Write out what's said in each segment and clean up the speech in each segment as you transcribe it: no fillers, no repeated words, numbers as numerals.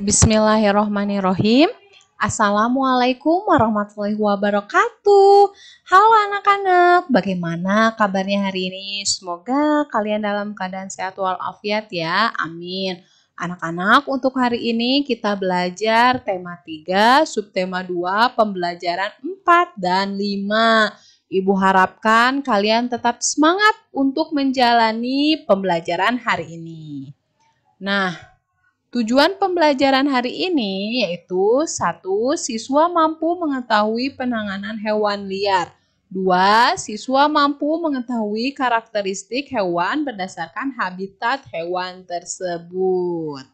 Bismillahirrohmanirrohim. Assalamualaikum warahmatullahi wabarakatuh. Halo anak-anak, bagaimana kabarnya hari ini? Semoga kalian dalam keadaan sehat walafiat ya, amin. Anak-anak, untuk hari ini kita belajar tema 3, subtema 2, pembelajaran 4 dan 5. Ibu harapkan kalian tetap semangat untuk menjalani pembelajaran hari ini. Nah, tujuan pembelajaran hari ini yaitu 1. Siswa mampu mengetahui penanganan hewan liar. 2. Siswa mampu mengetahui karakteristik hewan berdasarkan habitat hewan tersebut.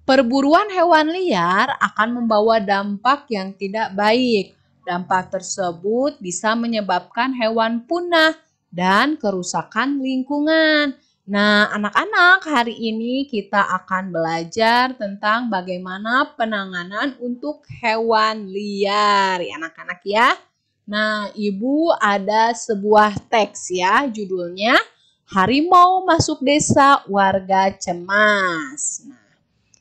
Perburuan hewan liar akan membawa dampak yang tidak baik. Dampak tersebut bisa menyebabkan hewan punah dan kerusakan lingkungan. Nah, anak-anak, hari ini kita akan belajar tentang bagaimana penanganan untuk hewan liar, ya anak-anak ya. Nah, Ibu ada sebuah teks ya, judulnya Harimau Masuk Desa Warga Cemas. Nah,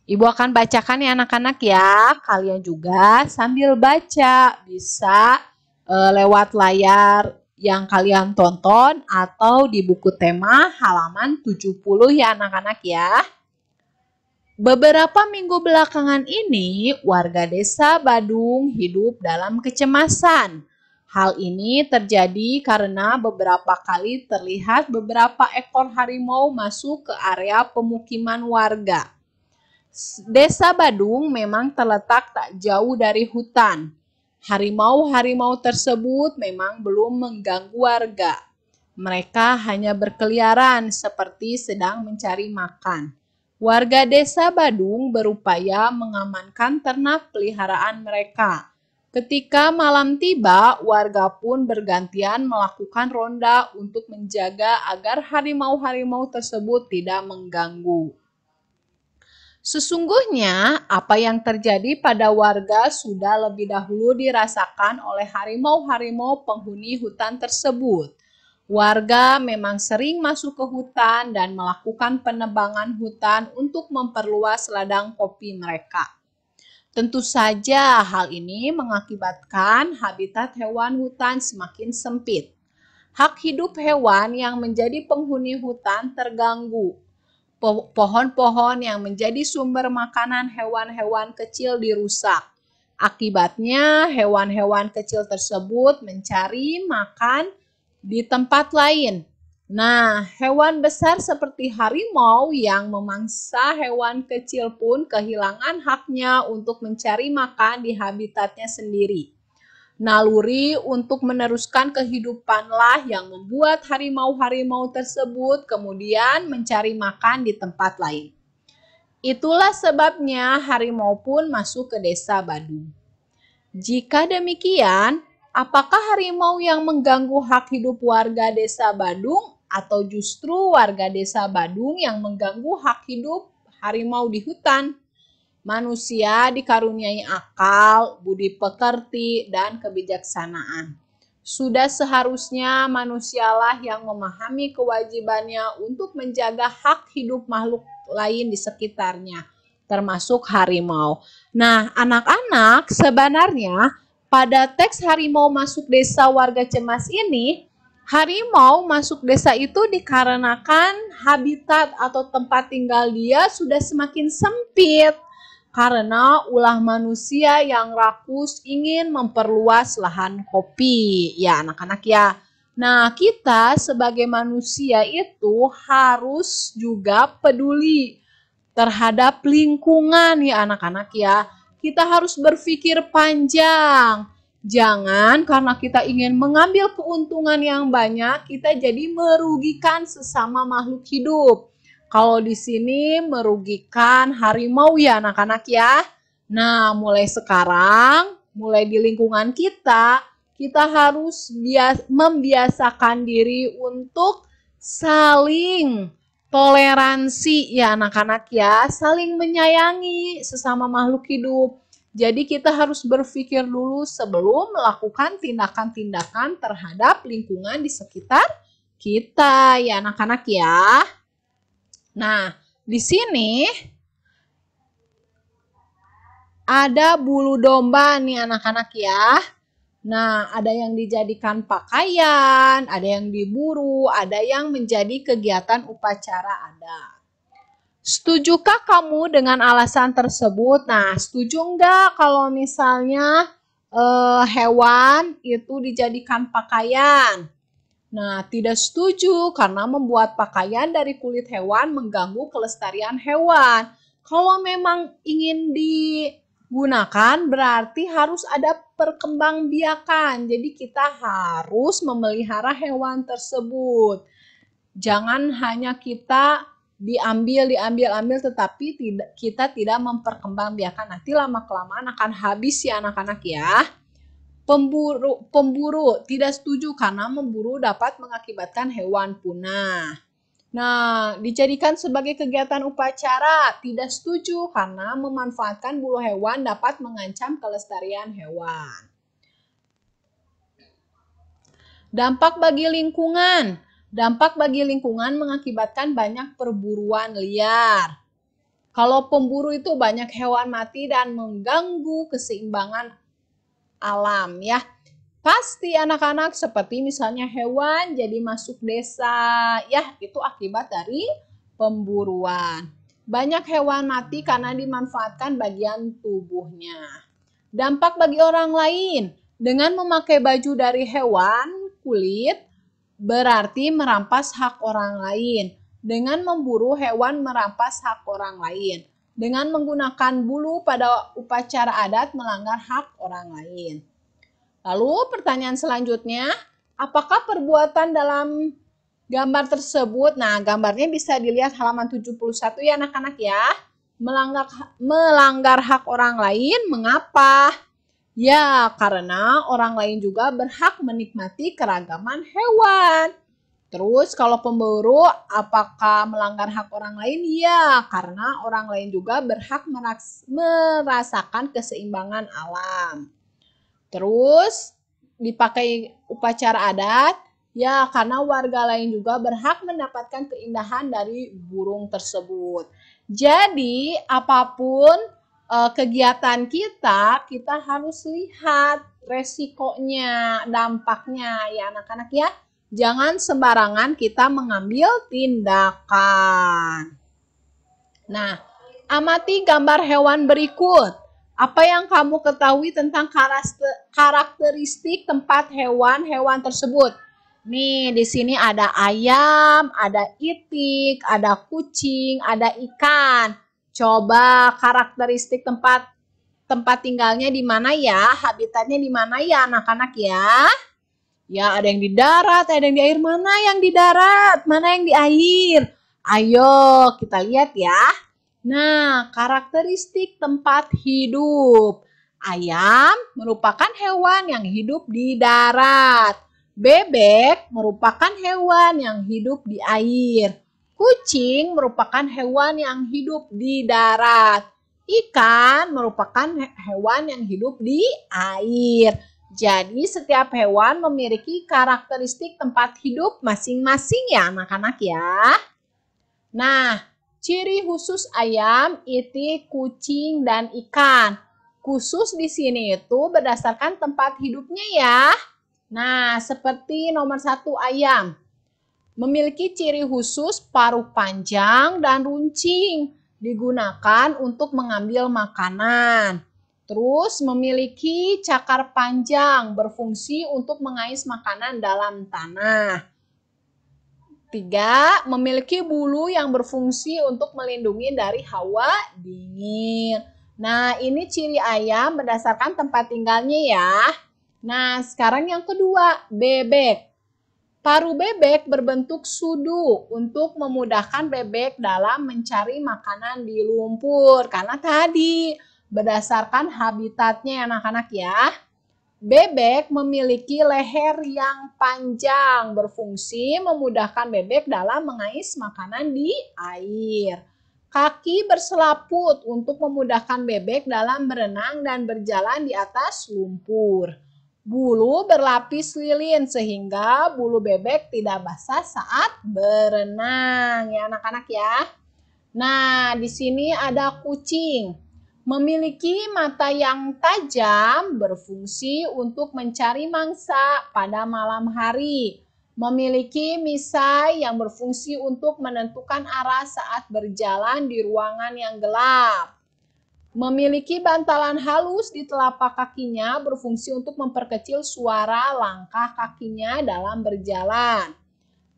Ibu akan bacakan ya anak-anak ya. Kalian juga sambil baca bisa lewat layar yang kalian tonton atau di buku tema halaman 70 ya anak-anak ya. Beberapa minggu belakangan ini warga desa Badung hidup dalam kecemasan. Hal ini terjadi karena beberapa kali terlihat beberapa ekor harimau masuk ke area pemukiman warga. Desa Badung memang terletak tak jauh dari hutan. Harimau-harimau tersebut memang belum mengganggu warga. Mereka hanya berkeliaran seperti sedang mencari makan. Warga desa Badung berupaya mengamankan ternak peliharaan mereka. Ketika malam tiba, warga pun bergantian melakukan ronda untuk menjaga agar harimau-harimau tersebut tidak mengganggu. Sesungguhnya, apa yang terjadi pada warga sudah lebih dahulu dirasakan oleh harimau-harimau penghuni hutan tersebut. Warga memang sering masuk ke hutan dan melakukan penebangan hutan untuk memperluas ladang kopi mereka. Tentu saja hal ini mengakibatkan habitat hewan hutan semakin sempit. Hak hidup hewan yang menjadi penghuni hutan terganggu. Pohon-pohon yang menjadi sumber makanan hewan-hewan kecil dirusak. Akibatnya, hewan-hewan kecil tersebut mencari makan di tempat lain. Nah, hewan besar seperti harimau yang memangsa hewan kecil pun kehilangan haknya untuk mencari makan di habitatnya sendiri. Naluri untuk meneruskan kehidupanlah yang membuat harimau-harimau tersebut kemudian mencari makan di tempat lain. Itulah sebabnya harimau pun masuk ke desa Badung. Jika demikian, apakah harimau yang mengganggu hak hidup warga desa Badung atau justru warga desa Badung yang mengganggu hak hidup harimau di hutan? Manusia dikaruniai akal, budi pekerti, dan kebijaksanaan. Sudah seharusnya manusialah yang memahami kewajibannya untuk menjaga hak hidup makhluk lain di sekitarnya, termasuk harimau. Nah, anak-anak, sebenarnya pada teks harimau masuk desa warga cemas ini, harimau masuk desa itu dikarenakan habitat atau tempat tinggal dia sudah semakin sempit. Karena ulah manusia yang rakus ingin memperluas lahan kopi. Ya anak-anak ya. Nah, kita sebagai manusia itu harus juga peduli terhadap lingkungan ya anak-anak ya. Kita harus berpikir panjang. Jangan karena kita ingin mengambil keuntungan yang banyak, kita jadi merugikan sesama makhluk hidup. Kalau di sini merugikan harimau ya anak-anak ya. Nah, mulai sekarang, mulai di lingkungan kita harus membiasakan diri untuk saling toleransi ya anak-anak ya. Saling menyayangi sesama makhluk hidup. Jadi kita harus berpikir dulu sebelum melakukan tindakan-tindakan terhadap lingkungan di sekitar kita ya anak-anak ya. Nah, di sini Ada bulu domba nih anak-anak ya. Nah, ada yang dijadikan pakaian, ada yang diburu, ada yang menjadi kegiatan upacara adat. Setujukah kamu dengan alasan tersebut? Nah, setuju enggak kalau misalnya hewan itu dijadikan pakaian? Nah, tidak setuju karena membuat pakaian dari kulit hewan mengganggu kelestarian hewan. Kalau memang ingin digunakan berarti harus ada perkembangbiakan. Jadi kita harus memelihara hewan tersebut. Jangan hanya kita diambil tetapi kita tidak memperkembangbiakan. Nanti lama-kelamaan akan habis ya anak-anak ya. Pemburu tidak setuju karena memburu dapat mengakibatkan hewan punah. Nah, dijadikan sebagai kegiatan upacara tidak setuju karena memanfaatkan bulu hewan dapat mengancam kelestarian hewan. Dampak bagi lingkungan. Dampak bagi lingkungan mengakibatkan banyak perburuan liar. Kalau pemburu itu banyak hewan mati dan mengganggu keseimbangan alam ya. Pasti anak-anak seperti misalnya hewan jadi masuk desa ya, itu akibat dari pemburuan. Banyak hewan mati karena dimanfaatkan bagian tubuhnya. Dampak bagi orang lain, dengan memakai baju dari hewan kulit berarti merampas hak orang lain. Dengan memburu hewan merampas hak orang lain. Dengan menggunakan bulu pada upacara adat melanggar hak orang lain. Lalu pertanyaan selanjutnya, apakah perbuatan dalam gambar tersebut, nah gambarnya bisa dilihat halaman 71 ya anak-anak ya, melanggar hak orang lain, mengapa? Ya, karena orang lain juga berhak menikmati keragaman hewan. Terus kalau pemburu, apakah melanggar hak orang lain? Ya, karena orang lain juga berhak merasakan keseimbangan alam. Terus dipakai upacara adat, ya karena warga lain juga berhak mendapatkan keindahan dari burung tersebut. Jadi apapun kegiatan kita harus lihat resikonya, dampaknya ya anak-anak ya. Jangan sembarangan kita mengambil tindakan. Nah, amati gambar hewan berikut. Apa yang kamu ketahui tentang karakteristik tempat hewan-hewan tersebut? Nih, di sini ada ayam, ada itik, ada kucing, ada ikan. Coba karakteristik tempat tinggalnya di mana ya? Habitatnya di mana ya anak-anak ya? Ya, ada yang di darat, ada yang di air. Mana yang di darat? Mana yang di air? Ayo kita lihat ya. Nah, karakteristik tempat hidup. Ayam merupakan hewan yang hidup di darat. Bebek merupakan hewan yang hidup di air. Kucing merupakan hewan yang hidup di darat. Ikan merupakan hewan yang hidup di air. Jadi setiap hewan memiliki karakteristik tempat hidup masing-masing ya anak-anak ya. Nah, ciri khusus ayam, itik, kucing, dan ikan. Khusus di sini itu berdasarkan tempat hidupnya ya. Nah, seperti nomor 1 ayam. Memiliki ciri khusus paruh panjang dan runcing. Digunakan untuk mengambil makanan. Terus memiliki cakar panjang berfungsi untuk mengais makanan dalam tanah. 3. Memiliki bulu yang berfungsi untuk melindungi dari hawa dingin. Nah, ini ciri ayam berdasarkan tempat tinggalnya ya. Nah, sekarang yang kedua, bebek. Paruh bebek berbentuk sudu untuk memudahkan bebek dalam mencari makanan di lumpur. Karena tadi berdasarkan habitatnya anak-anak ya. Bebek memiliki leher yang panjang, berfungsi memudahkan bebek dalam mengais makanan di air. Kaki berselaput untuk memudahkan bebek dalam berenang dan berjalan di atas lumpur. Bulu berlapis lilin sehingga bulu bebek tidak basah saat berenang ya anak-anak ya. Nah, di sini ada kucing. Memiliki mata yang tajam berfungsi untuk mencari mangsa pada malam hari. Memiliki misai yang berfungsi untuk menentukan arah saat berjalan di ruangan yang gelap. Memiliki bantalan halus di telapak kakinya berfungsi untuk memperkecil suara langkah kakinya dalam berjalan.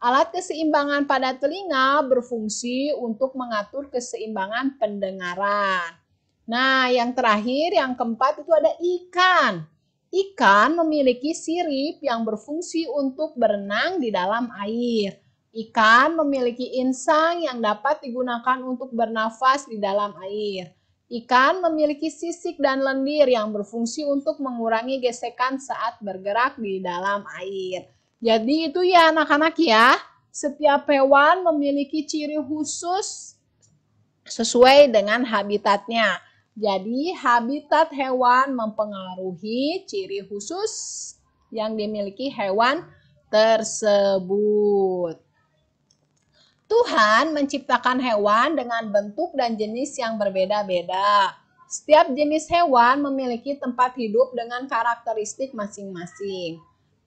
Alat keseimbangan pada telinga berfungsi untuk mengatur keseimbangan pendengaran. Nah, yang terakhir, yang keempat itu ada ikan. Ikan memiliki sirip yang berfungsi untuk berenang di dalam air. Ikan memiliki insang yang dapat digunakan untuk bernafas di dalam air. Ikan memiliki sisik dan lendir yang berfungsi untuk mengurangi gesekan saat bergerak di dalam air. Jadi itu ya anak-anak ya, setiap hewan memiliki ciri khusus sesuai dengan habitatnya. Jadi habitat hewan mempengaruhi ciri khusus yang dimiliki hewan tersebut. Tuhan menciptakan hewan dengan bentuk dan jenis yang berbeda-beda. Setiap jenis hewan memiliki tempat hidup dengan karakteristik masing-masing.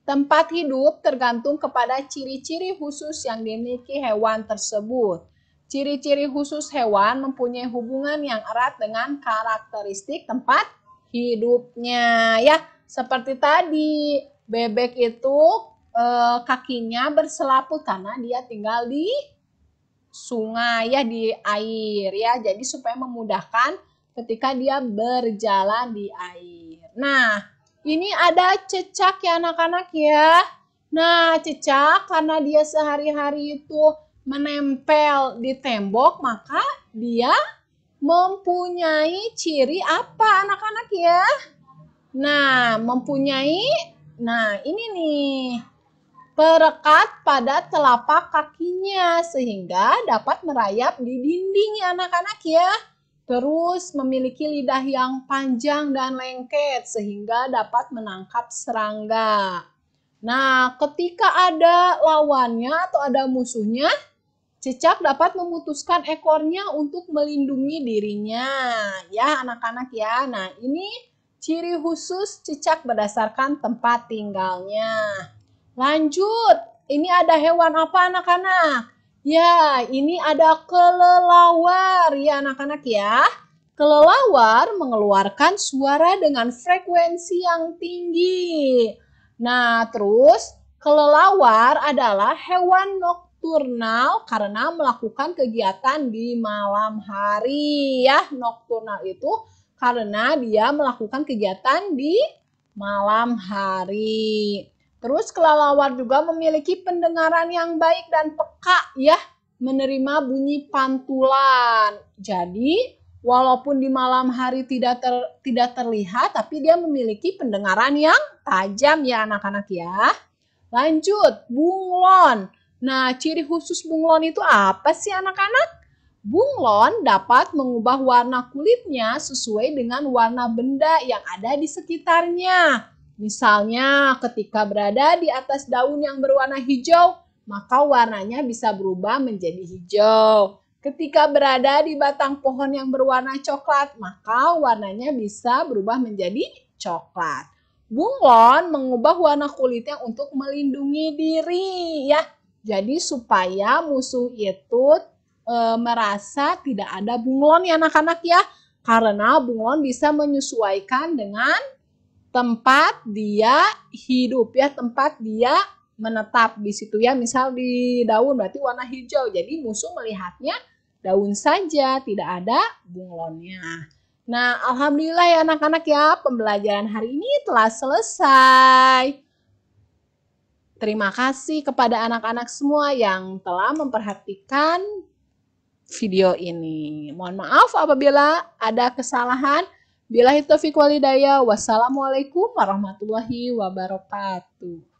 Tempat hidup tergantung kepada ciri-ciri khusus yang dimiliki hewan tersebut. Ciri-ciri khusus hewan mempunyai hubungan yang erat dengan karakteristik tempat hidupnya. Ya, seperti tadi, bebek itu kakinya berselaput karena dia tinggal di sungai ya, di air ya. Jadi supaya memudahkan ketika dia berjalan di air. Nah, ini ada cecak ya anak-anak ya. Nah, cecak karena dia sehari-hari itu menempel di tembok, maka dia mempunyai ciri apa anak-anak ya? Nah, ini nih, perekat pada telapak kakinya sehingga dapat merayap di dinding ya anak-anak ya. Terus memiliki lidah yang panjang dan lengket sehingga dapat menangkap serangga. Nah, ketika ada lawannya atau ada musuhnya, cicak dapat memutuskan ekornya untuk melindungi dirinya. Ya, anak-anak ya. Nah, ini ciri khusus cicak berdasarkan tempat tinggalnya. Lanjut, ini ada hewan apa anak-anak? Ya, ini ada kelelawar ya anak-anak ya. Kelelawar mengeluarkan suara dengan frekuensi yang tinggi. Nah, terus kelelawar adalah hewan nokturnal karena melakukan kegiatan di malam hari ya. Nokturnal itu karena dia melakukan kegiatan di malam hari. Terus kelelawar juga memiliki pendengaran yang baik dan peka ya, menerima bunyi pantulan. Jadi walaupun di malam hari tidak terlihat, tapi dia memiliki pendengaran yang tajam ya anak-anak ya. Lanjut, bunglon. Nah, ciri khusus bunglon itu apa sih anak-anak? Bunglon dapat mengubah warna kulitnya sesuai dengan warna benda yang ada di sekitarnya. Misalnya ketika berada di atas daun yang berwarna hijau, maka warnanya bisa berubah menjadi hijau. Ketika berada di batang pohon yang berwarna coklat, maka warnanya bisa berubah menjadi coklat. Bunglon mengubah warna kulitnya untuk melindungi diri ya. Jadi supaya musuh itu merasa tidak ada bunglon ya anak-anak ya. Karena bunglon bisa menyesuaikan dengan tempat dia hidup ya, tempat dia menetap di situ ya. Misal di daun berarti warna hijau. Jadi musuh melihatnya daun saja, tidak ada bunglonnya. Nah, alhamdulillah ya anak-anak ya, pembelajaran hari ini telah selesai. Terima kasih kepada anak-anak semua yang telah memperhatikan video ini. Mohon maaf apabila ada kesalahan. Billahi taufiq wal hidayah. Wassalamualaikum warahmatullahi wabarakatuh.